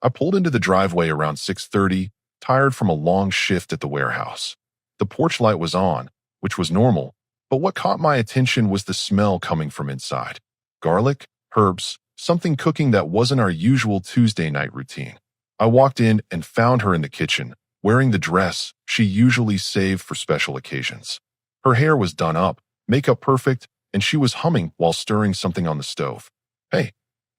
I pulled into the driveway around 6:30, tired from a long shift at the warehouse. The porch light was on, which was normal, but what caught my attention was the smell coming from inside. Garlic, herbs, something cooking that wasn't our usual Tuesday night routine. I walked in and found her in the kitchen, wearing the dress she usually saved for special occasions. Her hair was done up, makeup perfect, and she was humming while stirring something on the stove. "Hey,"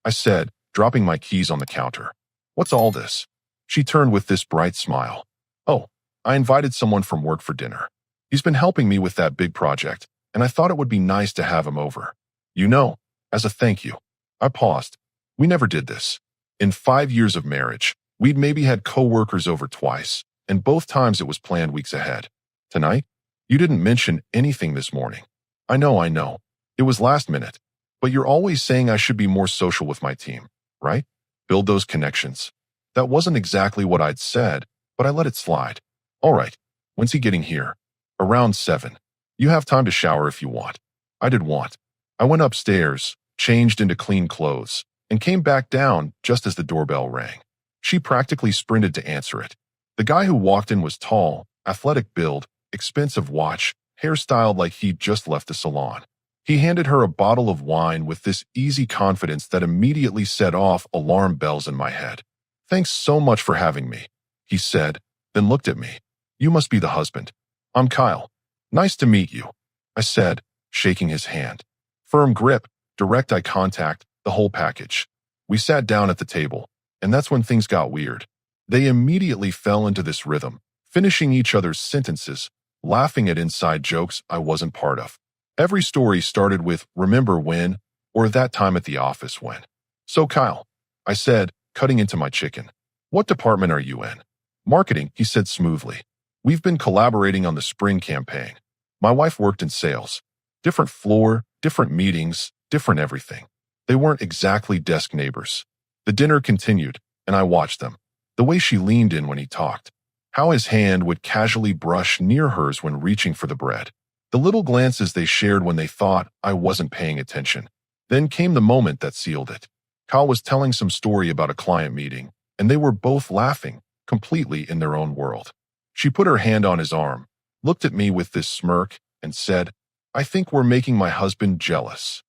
I said, dropping my keys on the counter. "What's all this?" She turned with this bright smile. "Oh, I invited someone from work for dinner. He's been helping me with that big project, and I thought it would be nice to have him over. You know, as a thank you." I paused. We never did this. In 5 years of marriage, we'd maybe had coworkers over twice, and both times it was planned weeks ahead. "Tonight? You didn't mention anything this morning." I know. It was last minute. But you're always saying I should be more social with my team, right? Build those connections." That wasn't exactly what I'd said, but I let it slide. "All right. When's he getting here?" "Around 7. You have time to shower if you want." I did want. I went upstairs, changed into clean clothes, and came back down just as the doorbell rang. She practically sprinted to answer it. The guy who walked in was tall, athletic build, expensive watch, hairstyled like he'd just left the salon. He handed her a bottle of wine with this easy confidence that immediately set off alarm bells in my head. "Thanks so much for having me," he said, then looked at me. "You must be the husband." "I'm Kyle. Nice to meet you," I said, shaking his hand. Firm grip, direct eye contact, the whole package. We sat down at the table, and that's when things got weird. They immediately fell into this rhythm, finishing each other's sentences, laughing at inside jokes I wasn't part of. Every story started with "remember when," or "that time at the office when." "So Kyle," I said, cutting into my chicken, "what department are you in?" "Marketing," he said smoothly. "We've been collaborating on the spring campaign. My wife worked in sales. Different floor, different meetings, different everything. They weren't exactly desk neighbors." The dinner continued, and I watched them. The way she leaned in when he talked. How his hand would casually brush near hers when reaching for the bread. The little glances they shared when they thought I wasn't paying attention. Then came the moment that sealed it. Kyle was telling some story about a client meeting, and they were both laughing, completely in their own world. She put her hand on his arm, looked at me with this smirk, and said, "I think we're making my husband jealous."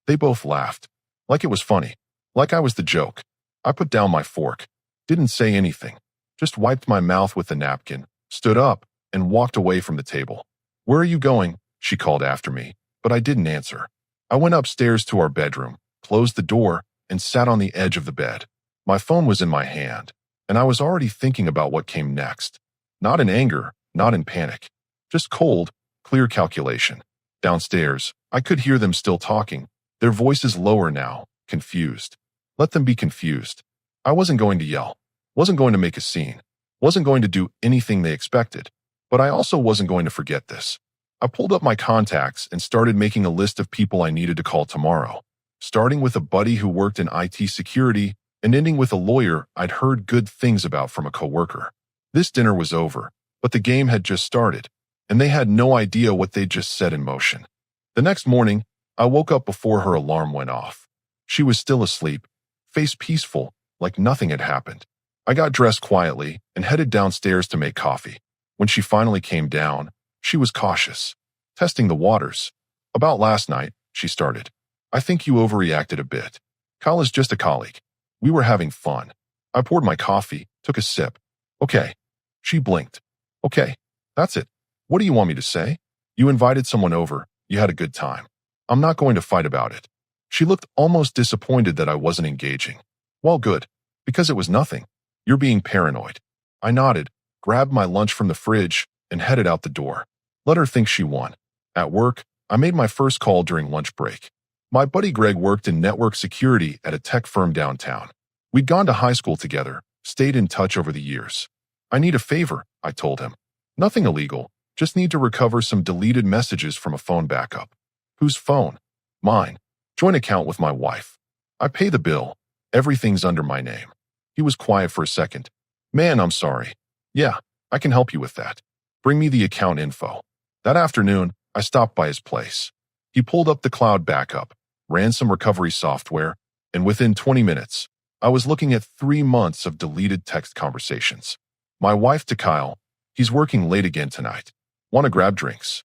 They both laughed. Like it was funny. Like I was the joke. I put down my fork. Didn't say anything. Just wiped my mouth with the napkin, stood up, and walked away from the table. "Where are you going?" she called after me, but I didn't answer. I went upstairs to our bedroom, closed the door, and sat on the edge of the bed. My phone was in my hand, and I was already thinking about what came next. Not in anger, not in panic. Just cold, clear calculation. Downstairs, I could hear them still talking, their voices lower now, confused. Let them be confused. I wasn't going to yell, wasn't going to make a scene, wasn't going to do anything they expected, but I also wasn't going to forget this. I pulled up my contacts and started making a list of people I needed to call tomorrow, starting with a buddy who worked in IT security and ending with a lawyer I'd heard good things about from a coworker. This dinner was over, but the game had just started, and they had no idea what they'd just set in motion. The next morning, I woke up before her alarm went off. She was still asleep, face peaceful, like nothing had happened. I got dressed quietly and headed downstairs to make coffee. When she finally came down, she was cautious, testing the waters. "About last night," she started. "I think you overreacted a bit. Kyle is just a colleague. We were having fun." I poured my coffee, took a sip. "Okay." She blinked. "Okay, that's it. What do you want me to say? You invited someone over, you had a good time. I'm not going to fight about it." She looked almost disappointed that I wasn't engaging. "Well, good, because it was nothing. You're being paranoid." I nodded, grabbed my lunch from the fridge, and headed out the door. Let her think she won. At work, I made my first call during lunch break. My buddy Greg worked in network security at a tech firm downtown. We'd gone to high school together, stayed in touch over the years. "I need a favor," I told him. "Nothing illegal, just need to recover some deleted messages from a phone backup." "Whose phone?" "Mine. Joint account with my wife. I pay the bill. Everything's under my name." He was quiet for a second. "Man, I'm sorry. Yeah, I can help you with that. Bring me the account info." That afternoon, I stopped by his place. He pulled up the cloud backup, ran some recovery software, and within 20 minutes, I was looking at 3 months of deleted text conversations. My wife to Kyle, he's working late again tonight. Want to grab drinks?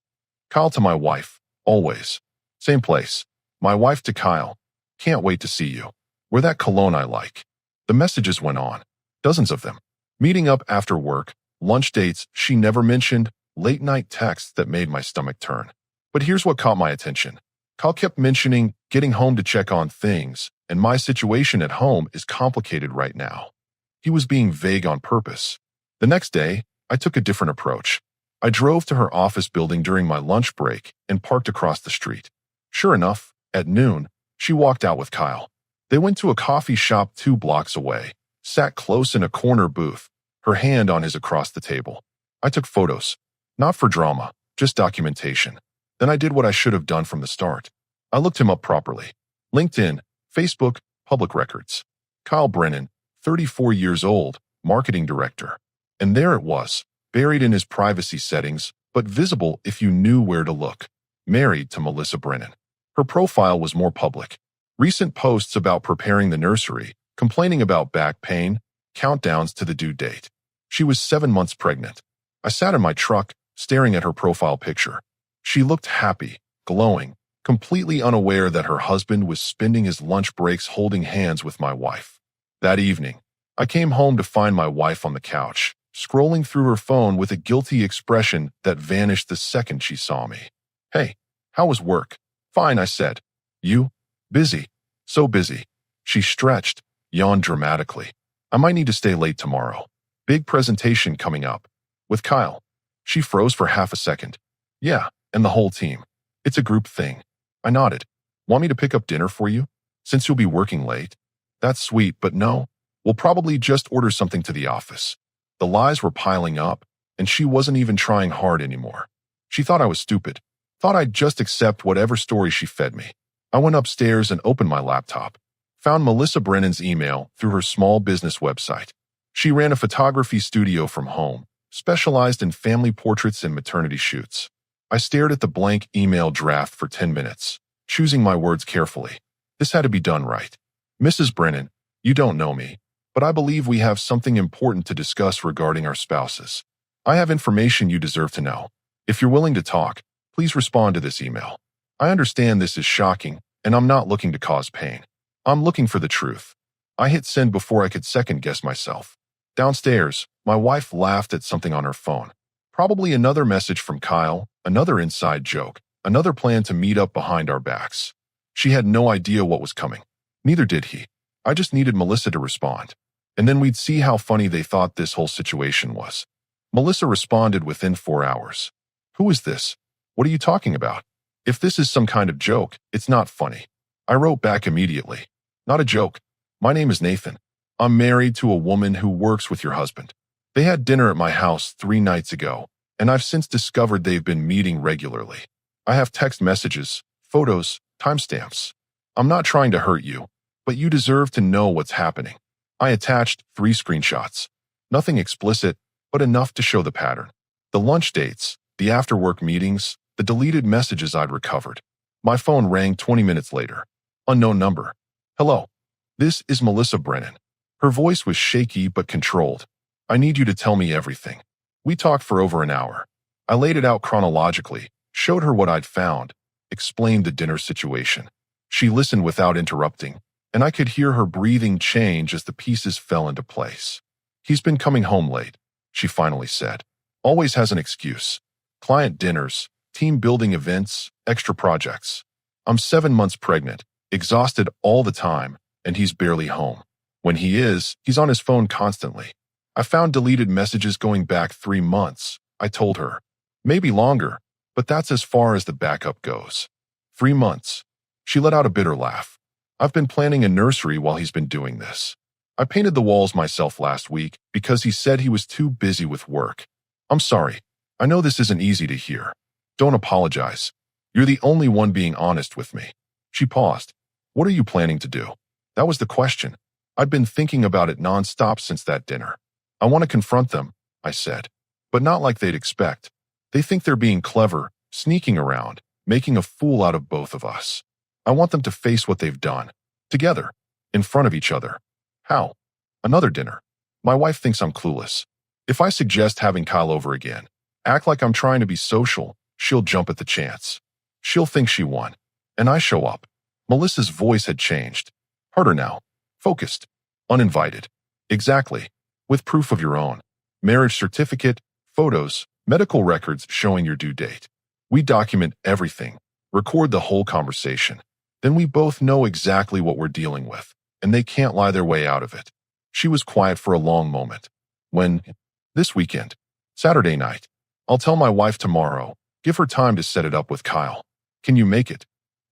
Kyle to my wife, always. Same place. My wife to Kyle, can't wait to see you. Wear that cologne I like. The messages went on. Dozens of them. Meeting up after work, lunch dates she never mentioned, late night texts that made my stomach turn. But here's what caught my attention. Kyle kept mentioning getting home to check on things, and my situation at home is complicated right now. He was being vague on purpose. The next day, I took a different approach. I drove to her office building during my lunch break and parked across the street. Sure enough, at noon, she walked out with Kyle. They went to a coffee shop 2 blocks away, sat close in a corner booth, her hand on his across the table. I took photos, not for drama, just documentation. Then I did what I should have done from the start. I looked him up properly. LinkedIn, Facebook, public records. Kyle Brennan, 34 years old, marketing director. And there it was, buried in his privacy settings, but visible if you knew where to look. Married to Melissa Brennan. Her profile was more public. Recent posts about preparing the nursery, complaining about back pain, countdowns to the due date. She was 7 months pregnant. I sat in my truck, staring at her profile picture. She looked happy, glowing, completely unaware that her husband was spending his lunch breaks holding hands with my wife. That evening, I came home to find my wife on the couch, scrolling through her phone with a guilty expression that vanished the second she saw me. Hey, how was work? Fine, I said. You? Busy. So busy. She stretched, yawned dramatically. I might need to stay late tomorrow. Big presentation coming up. With Kyle. She froze for half a second. Yeah, and the whole team. It's a group thing. I nodded. Want me to pick up dinner for you? Since you'll be working late? That's sweet, but no. We'll probably just order something to the office. The lies were piling up, and she wasn't even trying hard anymore. She thought I was stupid. Thought I'd just accept whatever story she fed me. I went upstairs and opened my laptop. Found Melissa Brennan's email through her small business website. She ran a photography studio from home, specialized in family portraits and maternity shoots. I stared at the blank email draft for 10 minutes, choosing my words carefully. This had to be done right. Mrs. Brennan, you don't know me, but I believe we have something important to discuss regarding our spouses. I have information you deserve to know. If you're willing to talk, please respond to this email. I understand this is shocking, and I'm not looking to cause pain. I'm looking for the truth. I hit send before I could second-guess myself. Downstairs, my wife laughed at something on her phone. Probably another message from Kyle, another inside joke, another plan to meet up behind our backs. She had no idea what was coming. Neither did he. I just needed Melissa to respond. And then we'd see how funny they thought this whole situation was. Melissa responded within 4 hours. Who is this? What are you talking about? If this is some kind of joke, it's not funny. I wrote back immediately. Not a joke. My name is Nathan. I'm married to a woman who works with your husband. They had dinner at my house 3 nights ago, and I've since discovered they've been meeting regularly. I have text messages, photos, timestamps. I'm not trying to hurt you, but you deserve to know what's happening. I attached 3 screenshots. Nothing explicit, but enough to show the pattern. The lunch dates, the after-work meetings, the deleted messages I'd recovered. My phone rang 20 minutes later. Unknown number. Hello. This is Melissa Brennan. Her voice was shaky but controlled. I need you to tell me everything. We talked for over an hour. I laid it out chronologically, showed her what I'd found, explained the dinner situation. She listened without interrupting, and I could hear her breathing change as the pieces fell into place. He's been coming home late, she finally said. Always has an excuse. Client dinners, team building events, extra projects. I'm 7 months pregnant, exhausted all the time, and he's barely home. When he is, he's on his phone constantly. I found deleted messages going back 3 months, I told her. Maybe longer, but that's as far as the backup goes. 3 months. She let out a bitter laugh. I've been planning a nursery while he's been doing this. I painted the walls myself last week because he said he was too busy with work. I'm sorry. I know this isn't easy to hear. Don't apologize. You're the only one being honest with me. She paused. What are you planning to do? That was the question. I'd been thinking about it nonstop since that dinner. I want to confront them, I said. But not like they'd expect. They think they're being clever, sneaking around, making a fool out of both of us. I want them to face what they've done. Together. In front of each other. How? Another dinner. My wife thinks I'm clueless. If I suggest having Kyle over again, act like I'm trying to be social, she'll jump at the chance. She'll think she won. And I show up. Melissa's voice had changed. Harder now. Focused. Uninvited. Exactly. With proof of your own. Marriage certificate, photos, medical records showing your due date. We document everything, record the whole conversation. Then we both know exactly what we're dealing with, and they can't lie their way out of it. She was quiet for a long moment. When? This weekend. Saturday night. I'll tell my wife tomorrow. Give her time to set it up with Kyle. Can you make it?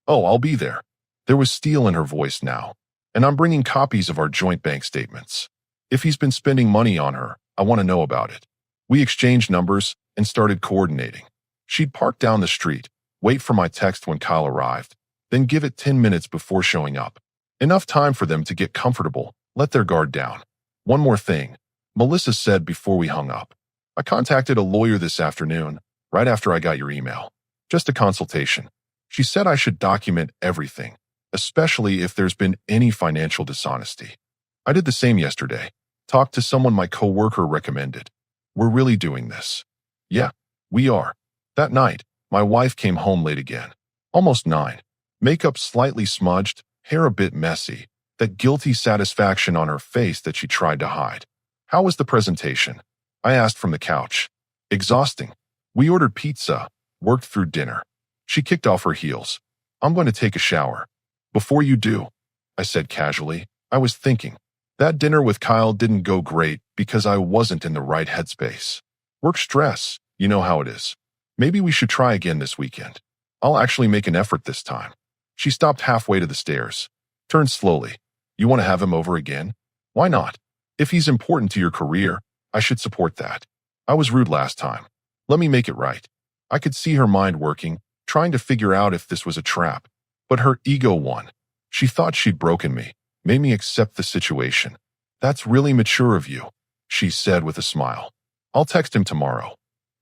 Oh, I'll be there. There was steel in her voice now. And I'm bringing copies of our joint bank statements. If he's been spending money on her, I want to know about it. We exchanged numbers and started coordinating. She'd park down the street, wait for my text when Kyle arrived, then give it 10 minutes before showing up. Enough time for them to get comfortable, let their guard down. One more thing, Melissa said before we hung up. I contacted a lawyer this afternoon, right after I got your email. Just a consultation. She said I should document everything, especially if there's been any financial dishonesty. I did the same yesterday. Talked to someone my coworker recommended. We're really doing this. Yeah, we are. That night, my wife came home late again. Almost 9. Makeup slightly smudged, hair a bit messy, that guilty satisfaction on her face that she tried to hide. How was the presentation? I asked from the couch. Exhausting. We ordered pizza, worked through dinner. She kicked off her heels. I'm going to take a shower. Before you do, I said casually. I was thinking. That dinner with Kyle didn't go great because I wasn't in the right headspace. Work stress, you know how it is. Maybe we should try again this weekend. I'll actually make an effort this time. She stopped halfway to the stairs. Turned slowly. You want to have him over again? Why not? If he's important to your career, I should support that. I was rude last time. Let me make it right. I could see her mind working, trying to figure out if this was a trap. But her ego won. She thought she'd broken me, made me accept the situation. That's really mature of you, she said with a smile. I'll text him tomorrow.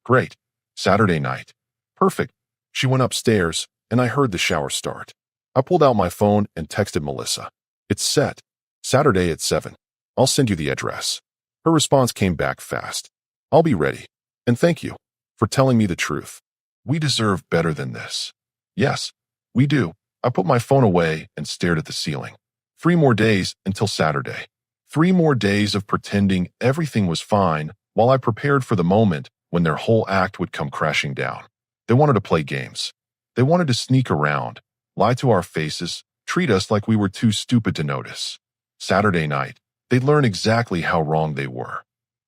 Great. Saturday night. Perfect. She went upstairs, and I heard the shower start. I pulled out my phone and texted Melissa. It's set. Saturday at 7. I'll send you the address. Her response came back fast. I'll be ready. And thank you for telling me the truth. We deserve better than this. Yes, we do. I put my phone away and stared at the ceiling. 3 more days until Saturday. 3 more days of pretending everything was fine while I prepared for the moment when their whole act would come crashing down. They wanted to play games. They wanted to sneak around, lie to our faces, treat us like we were too stupid to notice. Saturday night, they'd learn exactly how wrong they were.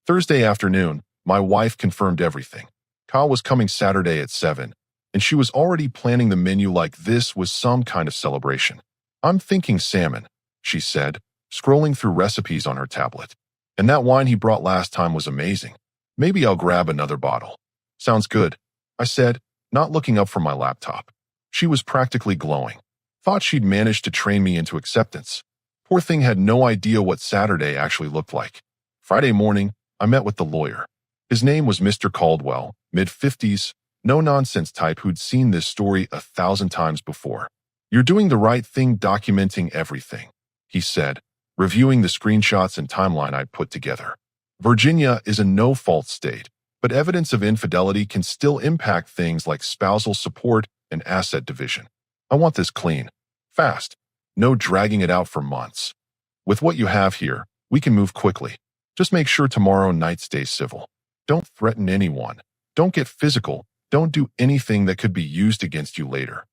Thursday afternoon, my wife confirmed everything. Kyle was coming Saturday at 7, and she was already planning the menu like this was some kind of celebration. I'm thinking salmon, she said, scrolling through recipes on her tablet. And that wine he brought last time was amazing. Maybe I'll grab another bottle. Sounds good, I said, not looking up from my laptop. She was practically glowing. Thought she'd managed to train me into acceptance. Poor thing had no idea what Saturday actually looked like. Friday morning, I met with the lawyer. His name was Mr. Caldwell, mid-50s, no-nonsense type who'd seen this story 1,000 times before. You're doing the right thing documenting everything, he said, reviewing the screenshots and timeline I'd put together. Virginia is a no-fault state, but evidence of infidelity can still impact things like spousal support and asset division. I want this clean, fast, no dragging it out for months. With what you have here, we can move quickly. Just make sure tomorrow night stays civil. Don't threaten anyone. Don't get physical. Don't do anything that could be used against you later.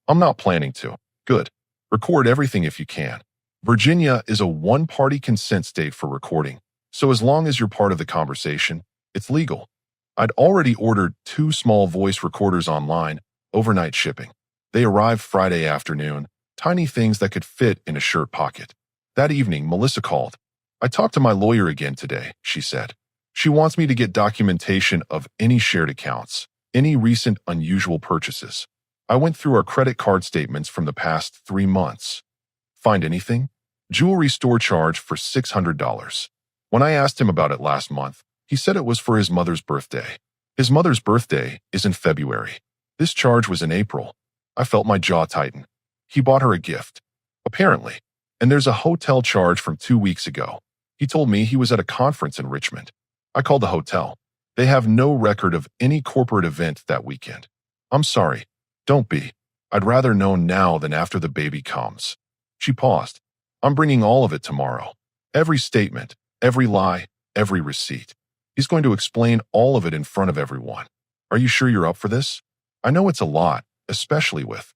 I'm not planning to. Good. Record everything if you can. Virginia is a one-party consent state for recording, so as long as you're part of the conversation, it's legal. I'd already ordered 2 small voice recorders online, overnight shipping. They arrived Friday afternoon, tiny things that could fit in a shirt pocket. That evening, Melissa called. I talked to my lawyer again today, she said. She wants me to get documentation of any shared accounts, any recent unusual purchases. I went through our credit card statements from the past 3 months. Find anything? Jewelry store charge for $600. When I asked him about it last month, he said it was for his mother's birthday. His mother's birthday is in February. This charge was in April. I felt my jaw tighten. He bought her a gift. Apparently. And there's a hotel charge from 2 weeks ago. He told me he was at a conference in Richmond. I called the hotel. They have no record of any corporate event that weekend. I'm sorry. Don't be. I'd rather know now than after the baby comes. She paused. I'm bringing all of it tomorrow. Every statement, every lie, every receipt. He's going to explain all of it in front of everyone. Are you sure you're up for this? I know it's a lot, especially with.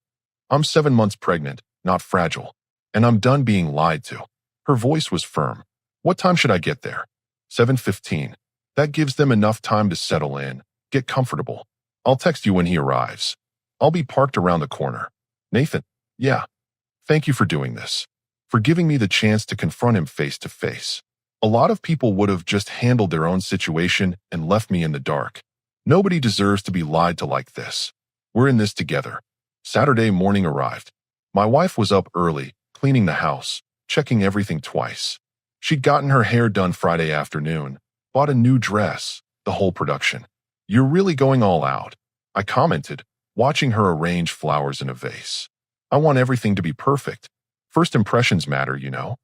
I'm 7 months pregnant, not fragile. And I'm done being lied to. Her voice was firm. What time should I get there? 7:15. That gives them enough time to settle in, get comfortable. I'll text you when he arrives. I'll be parked around the corner. Nathan, yeah. Thank you for doing this. For giving me the chance to confront him face to face. A lot of people would have just handled their own situation and left me in the dark. Nobody deserves to be lied to like this. We're in this together. Saturday morning arrived. My wife was up early, cleaning the house, checking everything twice. She'd gotten her hair done Friday afternoon, bought a new dress, the whole production. You're really going all out, I commented, watching her arrange flowers in a vase. I want everything to be perfect. First impressions matter, you know.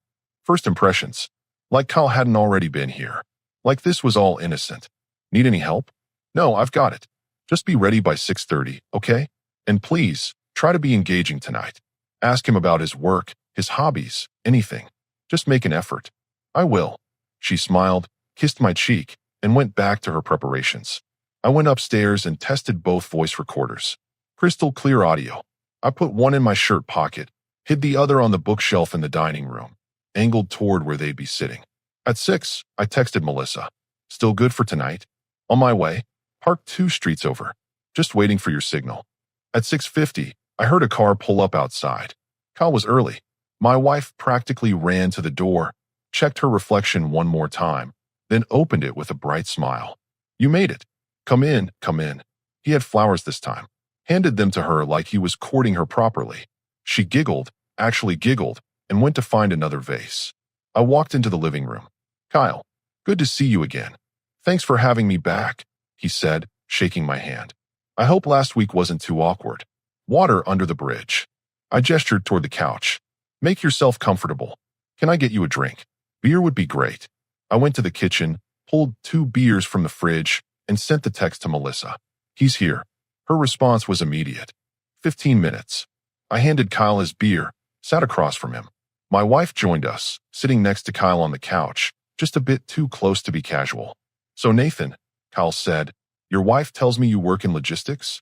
First impressions. Like Kyle hadn't already been here. Like this was all innocent. Need any help? No, I've got it. Just be ready by 6:30, okay? And please, try to be engaging tonight. Ask him about his work, his hobbies, anything. Just make an effort. I will. She smiled, kissed my cheek, and went back to her preparations. I went upstairs and tested both voice recorders. Crystal clear audio. I put one in my shirt pocket, hid the other on the bookshelf in the dining room, angled toward where they'd be sitting. At 6, I texted Melissa. Still good for tonight? On my way. Parked 2 streets over. Just waiting for your signal. At 6:50, I heard a car pull up outside. Kyle was early. My wife practically ran to the door, checked her reflection one more time, then opened it with a bright smile. You made it. Come in, come in. He had flowers this time. Handed them to her like he was courting her properly. She giggled, actually giggled, and went to find another vase. I walked into the living room. Kyle, good to see you again. Thanks for having me back, he said, shaking my hand. I hope last week wasn't too awkward. Water under the bridge. I gestured toward the couch. Make yourself comfortable. Can I get you a drink? Beer would be great. I went to the kitchen, pulled 2 beers from the fridge, and sent the text to Melissa. He's here. Her response was immediate. 15 minutes. I handed Kyle his beer, sat across from him. My wife joined us, sitting next to Kyle on the couch, just a bit too close to be casual. So Nathan, Kyle said, your wife tells me you work in logistics?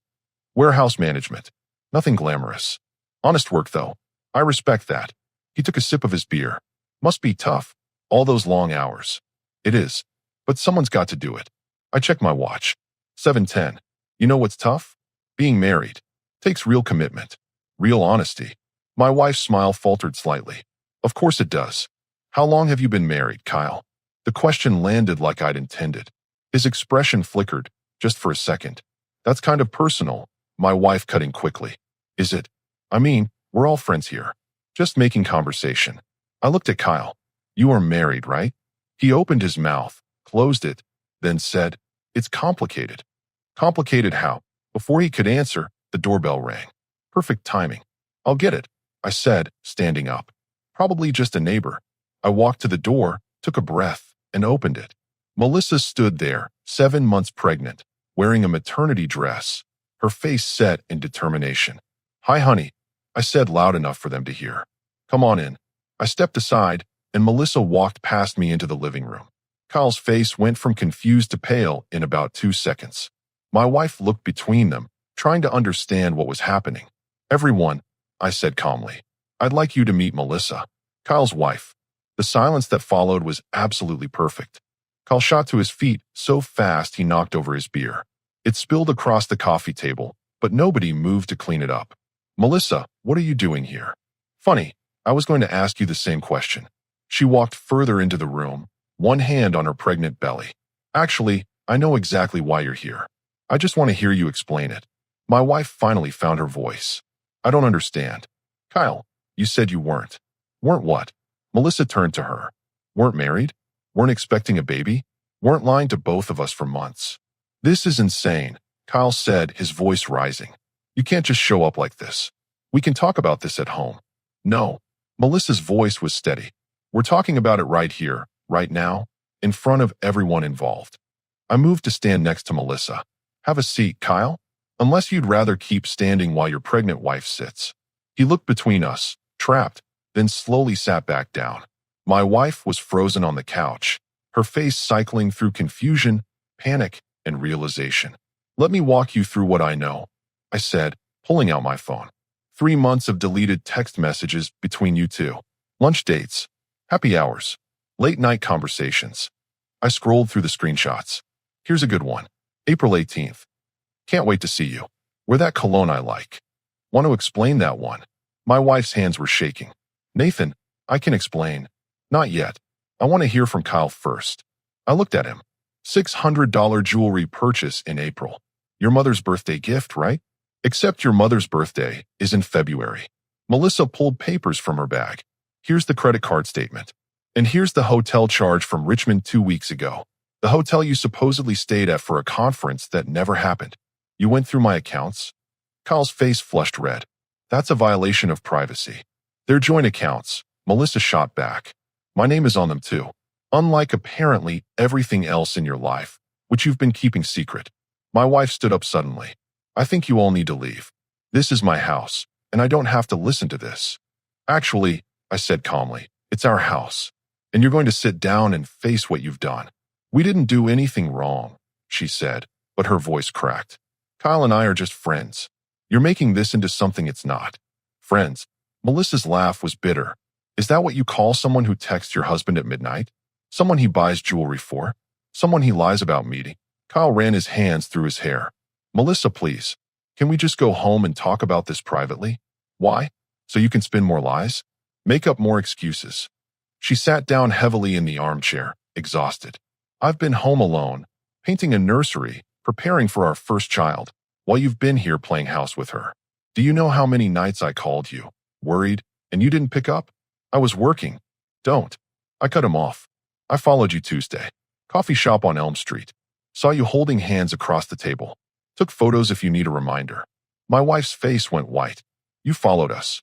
Warehouse management. Nothing glamorous. Honest work, though. I respect that. He took a sip of his beer. Must be tough. All those long hours. It is. But someone's got to do it. I checked my watch. 7:10. You know what's tough? Being married. Takes real commitment. Real honesty. My wife's smile faltered slightly. Of course it does. How long have you been married, Kyle? The question landed like I'd intended. His expression flickered, just for a second. That's kind of personal, my wife cut in quickly. Is it? I mean, we're all friends here. Just making conversation. I looked at Kyle. You are married, right? He opened his mouth, closed it, then said, it's complicated. Complicated how? Before he could answer, the doorbell rang. Perfect timing. I'll get it, I said, standing up. Probably just a neighbor. I walked to the door, took a breath, and opened it. Melissa stood there, 7 months pregnant, wearing a maternity dress, her face set in determination. Hi, honey, I said loud enough for them to hear. Come on in. I stepped aside, and Melissa walked past me into the living room. Kyle's face went from confused to pale in about 2 seconds. My wife looked between them, trying to understand what was happening. Everyone, I said calmly. I'd like you to meet Melissa, Kyle's wife. The silence that followed was absolutely perfect. Kyle shot to his feet so fast he knocked over his beer. It spilled across the coffee table, but nobody moved to clean it up. Melissa, what are you doing here? Funny, I was going to ask you the same question. She walked further into the room, one hand on her pregnant belly. Actually, I know exactly why you're here. I just want to hear you explain it. My wife finally found her voice. I don't understand. Kyle, you said you weren't. Weren't what? Melissa turned to her. Weren't married? Weren't expecting a baby? Weren't lying to both of us for months. This is insane, Kyle said, his voice rising. You can't just show up like this. We can talk about this at home. No. Melissa's voice was steady. We're talking about it right here, right now, in front of everyone involved. I moved to stand next to Melissa. Have a seat, Kyle? Unless you'd rather keep standing while your pregnant wife sits. He looked between us, trapped, then slowly sat back down. My wife was frozen on the couch, her face cycling through confusion, panic, and realization. Let me walk you through what I know, I said, pulling out my phone. 3 months of deleted text messages between you two. Lunch dates, happy hours, late night conversations. I scrolled through the screenshots. Here's a good one. April 18th. Can't wait to see you. Wear that cologne I like. Want to explain that one? My wife's hands were shaking. Nathan, I can explain. Not yet. I want to hear from Kyle first. I looked at him. $600 jewelry purchase in April. Your mother's birthday gift, right? Except your mother's birthday is in February. Melissa pulled papers from her bag. Here's the credit card statement. And here's the hotel charge from Richmond 2 weeks ago. The hotel you supposedly stayed at for a conference that never happened. You went through my accounts? Kyle's face flushed red. That's a violation of privacy. They're joint accounts. Melissa shot back. My name is on them too. Unlike apparently everything else in your life, which you've been keeping secret. My wife stood up suddenly. I think you all need to leave. This is my house, and I don't have to listen to this. Actually, I said calmly, it's our house, and you're going to sit down and face what you've done. We didn't do anything wrong, she said, but her voice cracked. Kyle and I are just friends. You're making this into something it's not. Friends. Melissa's laugh was bitter. Is that what you call someone who texts your husband at midnight? Someone he buys jewelry for? Someone he lies about meeting? Kyle ran his hands through his hair. Melissa, please. Can we just go home and talk about this privately? Why? So you can spin more lies? Make up more excuses. She sat down heavily in the armchair, exhausted. I've been home alone, painting a nursery, preparing for our first child, while you've been here playing house with her. Do you know how many nights I called you, worried, and you didn't pick up? I was working. Don't. I cut him off. I followed you Tuesday. Coffee shop on Elm Street. Saw you holding hands across the table. Took photos if you need a reminder. My wife's face went white. You followed us.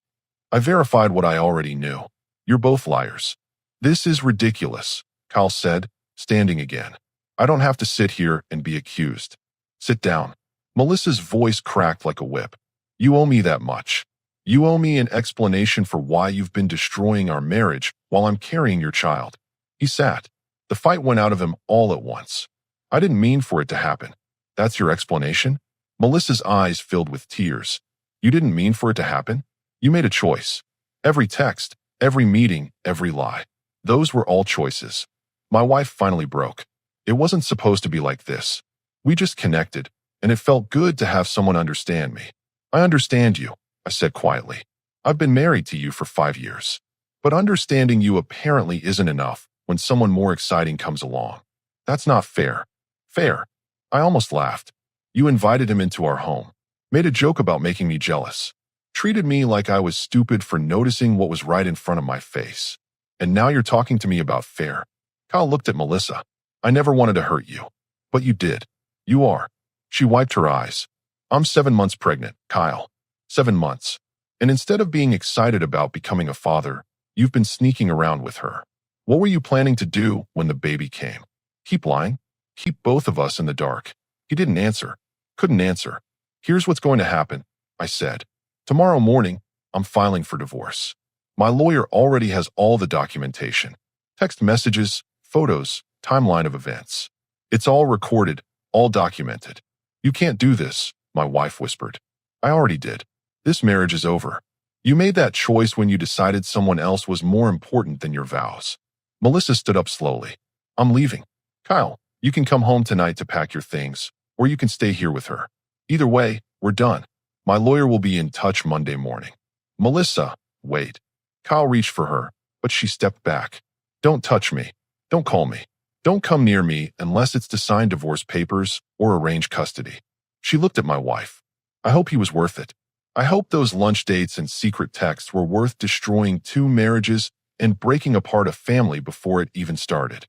I verified what I already knew. You're both liars. This is ridiculous, Kyle said, standing again. I don't have to sit here and be accused. Sit down. Melissa's voice cracked like a whip. You owe me that much. You owe me an explanation for why you've been destroying our marriage while I'm carrying your child. He sat. The fight went out of him all at once. I didn't mean for it to happen. That's your explanation? Melissa's eyes filled with tears. You didn't mean for it to happen? You made a choice. Every text, every meeting, every lie. Those were all choices. My wife finally broke. It wasn't supposed to be like this. We just connected, and it felt good to have someone understand me. I understand you, I said quietly. I've been married to you for 5 years. But understanding you apparently isn't enough when someone more exciting comes along. That's not fair. Fair. I almost laughed. You invited him into our home, made a joke about making me jealous, treated me like I was stupid for noticing what was right in front of my face. And now you're talking to me about fair. Kyle looked at Melissa. I never wanted to hurt you. But you did. You are. She wiped her eyes. I'm 7 months pregnant, Kyle. 7 months. And instead of being excited about becoming a father, you've been sneaking around with her. What were you planning to do when the baby came? Keep lying? Keep both of us in the dark. He didn't answer. Couldn't answer. Here's what's going to happen, I said. Tomorrow morning, I'm filing for divorce. My lawyer already has all the documentation. Text messages, photos, timeline of events. It's all recorded, all documented. You can't do this, my wife whispered. I already did. This marriage is over. You made that choice when you decided someone else was more important than your vows. Melissa stood up slowly. I'm leaving. Kyle, you can come home tonight to pack your things, or you can stay here with her. Either way, we're done. My lawyer will be in touch Monday morning. Melissa, wait. Kyle reached for her, but she stepped back. Don't touch me. Don't call me. Don't come near me unless it's to sign divorce papers or arrange custody. She looked at my wife. I hope he was worth it. I hope those lunch dates and secret texts were worth destroying 2 marriages and breaking apart a family before it even started.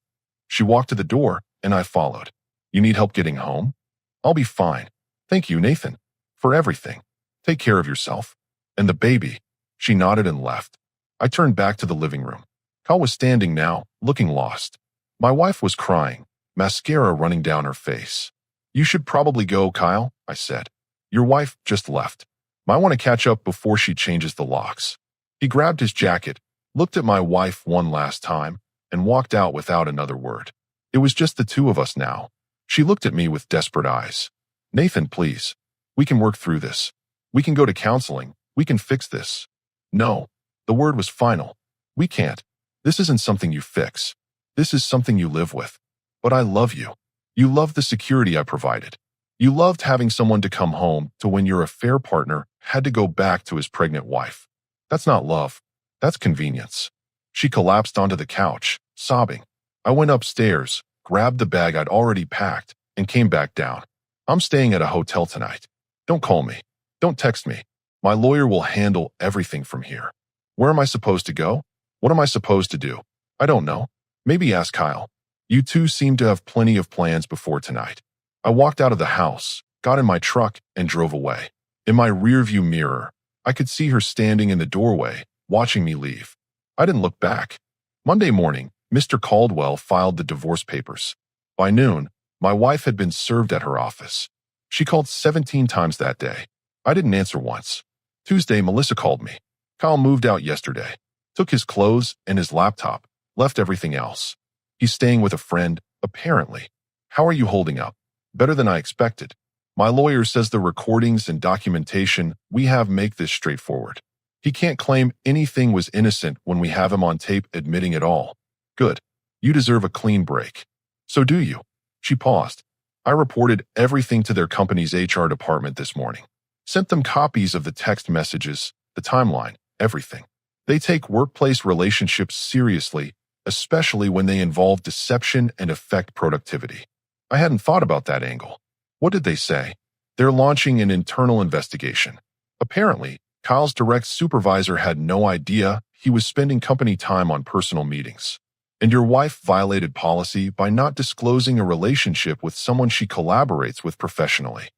She walked to the door, and I followed. You need help getting home? I'll be fine. Thank you, Nathan, for everything. Take care of yourself. And the baby. She nodded and left. I turned back to the living room. Kyle was standing now, looking lost. My wife was crying, mascara running down her face. You should probably go, Kyle, I said. Your wife just left. Might want to catch up before she changes the locks. He grabbed his jacket, looked at my wife one last time, and walked out without another word. It was just the two of us now. She looked at me with desperate eyes. Nathan, please. We can work through this. We can go to counseling. We can fix this. No. The word was final. We can't. This isn't something you fix. This is something you live with. But I love you. You loved the security I provided. You loved having someone to come home to when your affair partner had to go back to his pregnant wife. That's not love. That's convenience. She collapsed onto the couch, sobbing. I went upstairs, grabbed the bag I'd already packed, and came back down. I'm staying at a hotel tonight. Don't call me. Don't text me. My lawyer will handle everything from here. Where am I supposed to go? What am I supposed to do? I don't know. Maybe ask Kyle. You two seem to have plenty of plans before tonight. I walked out of the house, got in my truck, and drove away. In my rearview mirror, I could see her standing in the doorway, watching me leave. I didn't look back. Monday morning, Mr. Caldwell filed the divorce papers. By noon, my wife had been served at her office. She called 17 times that day. I didn't answer once. Tuesday, Melissa called me. Kyle moved out yesterday, took his clothes and his laptop, left everything else. He's staying with a friend, apparently. How are you holding up? Better than I expected. My lawyer says the recordings and documentation we have make this straightforward. He can't claim anything was innocent when we have him on tape admitting it all. Good. You deserve a clean break. So do you. She paused. I reported everything to their company's HR department this morning. Sent them copies of the text messages, the timeline, everything. They take workplace relationships seriously, especially when they involve deception and affect productivity. I hadn't thought about that angle. What did they say? They're launching an internal investigation. Apparently, Kyle's direct supervisor had no idea he was spending company time on personal meetings. And your wife violated policy by not disclosing a relationship with someone she collaborates with professionally.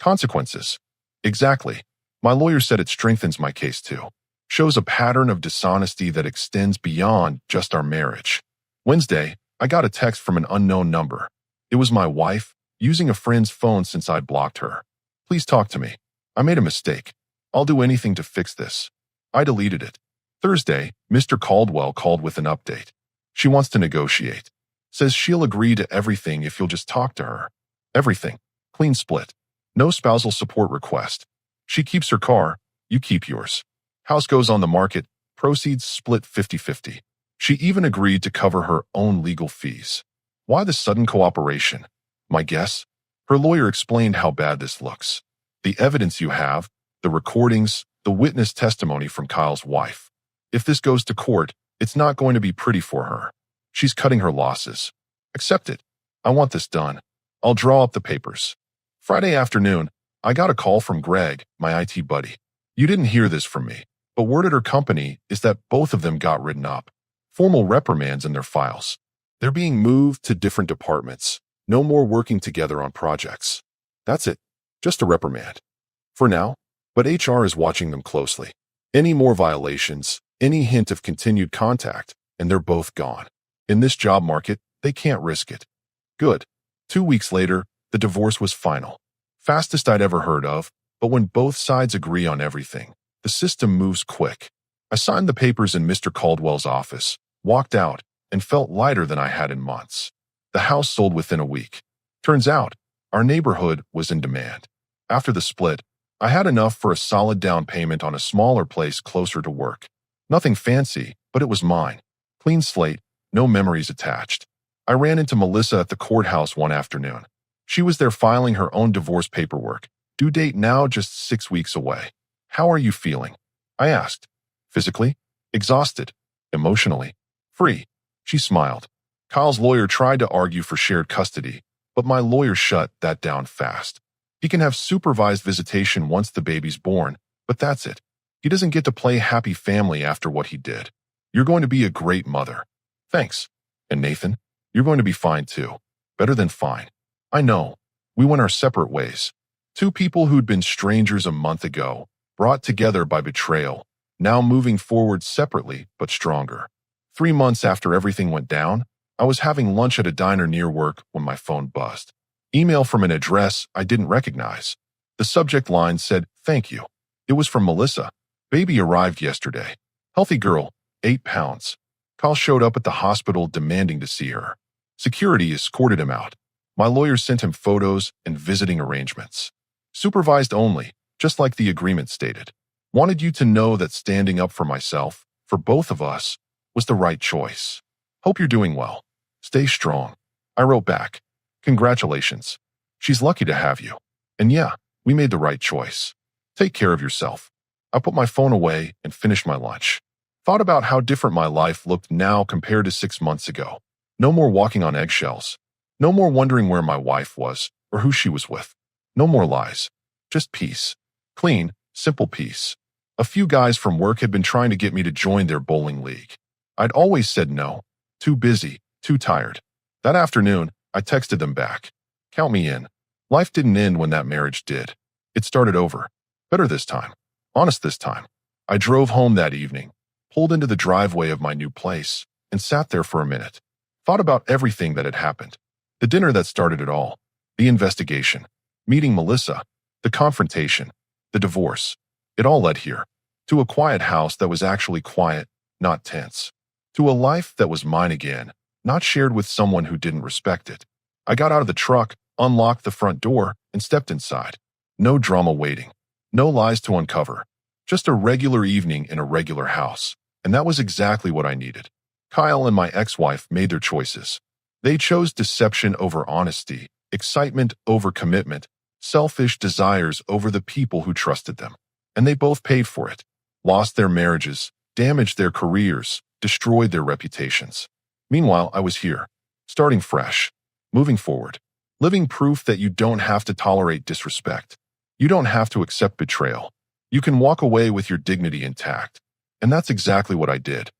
Consequences. Exactly. My lawyer said it strengthens my case too. Shows a pattern of dishonesty that extends beyond just our marriage. Wednesday, I got a text from an unknown number. It was my wife, using a friend's phone since I'd blocked her. Please talk to me. I made a mistake. I'll do anything to fix this. I deleted it. Thursday, Mr. Caldwell called with an update. She wants to negotiate. Says she'll agree to everything if you'll just talk to her. Everything. Clean split. No spousal support request. She keeps her car. You keep yours. House goes on the market. Proceeds split 50-50. She even agreed to cover her own legal fees. Why the sudden cooperation? My guess? Her lawyer explained how bad this looks. The evidence you have, the recordings, the witness testimony from Kyle's wife. If this goes to court, it's not going to be pretty for her. She's cutting her losses. Accept it. I want this done. I'll draw up the papers. Friday afternoon, I got a call from Greg, my IT buddy. You didn't hear this from me, but word at her company is that both of them got written up. Formal reprimands in their files. They're being moved to different departments. No more working together on projects. That's it. Just a reprimand. For now, but HR is watching them closely. Any more violations, any hint of continued contact, and they're both gone. In this job market, they can't risk it. Good. 2 weeks later, the divorce was final. Fastest I'd ever heard of, but when both sides agree on everything, the system moves quick. I signed the papers in Mr. Caldwell's office, walked out, and felt lighter than I had in months. The house sold within a week. Turns out, our neighborhood was in demand. After the split, I had enough for a solid down payment on a smaller place closer to work. Nothing fancy, but it was mine. Clean slate, no memories attached. I ran into Melissa at the courthouse one afternoon. She was there filing her own divorce paperwork. Due date now just 6 weeks away. How are you feeling? I asked. Physically? Exhausted. Emotionally? Free. She smiled. Kyle's lawyer tried to argue for shared custody, but my lawyer shut that down fast. He can have supervised visitation once the baby's born, but that's it. He doesn't get to play happy family after what he did. You're going to be a great mother. Thanks. And Nathan, you're going to be fine too. Better than fine. I know. We went our separate ways. Two people who'd been strangers a month ago, brought together by betrayal, now moving forward separately but stronger. 3 months after everything went down, I was having lunch at a diner near work when my phone buzzed. Email from an address I didn't recognize. The subject line said, "Thank you." It was from Melissa. "Baby arrived yesterday. Healthy girl, 8 pounds. Kyle showed up at the hospital demanding to see her. Security escorted him out. My lawyer sent him photos and visiting arrangements. Supervised only, just like the agreement stated. Wanted you to know that standing up for myself, for both of us, was the right choice. Hope you're doing well. Stay strong." I wrote back, "Congratulations. She's lucky to have you. And yeah, we made the right choice. Take care of yourself." I put my phone away and finished my lunch. Thought about how different my life looked now compared to 6 months ago. No more walking on eggshells. No more wondering where my wife was or who she was with. No more lies. Just peace. Clean, simple peace. A few guys from work had been trying to get me to join their bowling league. I'd always said no. Too busy, too tired. That afternoon, I texted them back. Count me in. Life didn't end when that marriage did. It started over. Better this time. Honest this time. I drove home that evening, pulled into the driveway of my new place, and sat there for a minute. Thought about everything that had happened. The dinner that started it all. The investigation. Meeting Melissa. The confrontation. The divorce. It all led here. To a quiet house that was actually quiet, not tense. To a life that was mine again, not shared with someone who didn't respect it. I got out of the truck, unlocked the front door, and stepped inside. No drama waiting. No lies to uncover. Just a regular evening in a regular house. And that was exactly what I needed. Kyle and my ex-wife made their choices. They chose deception over honesty, excitement over commitment, selfish desires over the people who trusted them. And they both paid for it. Lost their marriages, damaged their careers, destroyed their reputations. Meanwhile, I was here, starting fresh, moving forward, living proof that you don't have to tolerate disrespect. You don't have to accept betrayal. You can walk away with your dignity intact. And that's exactly what I did.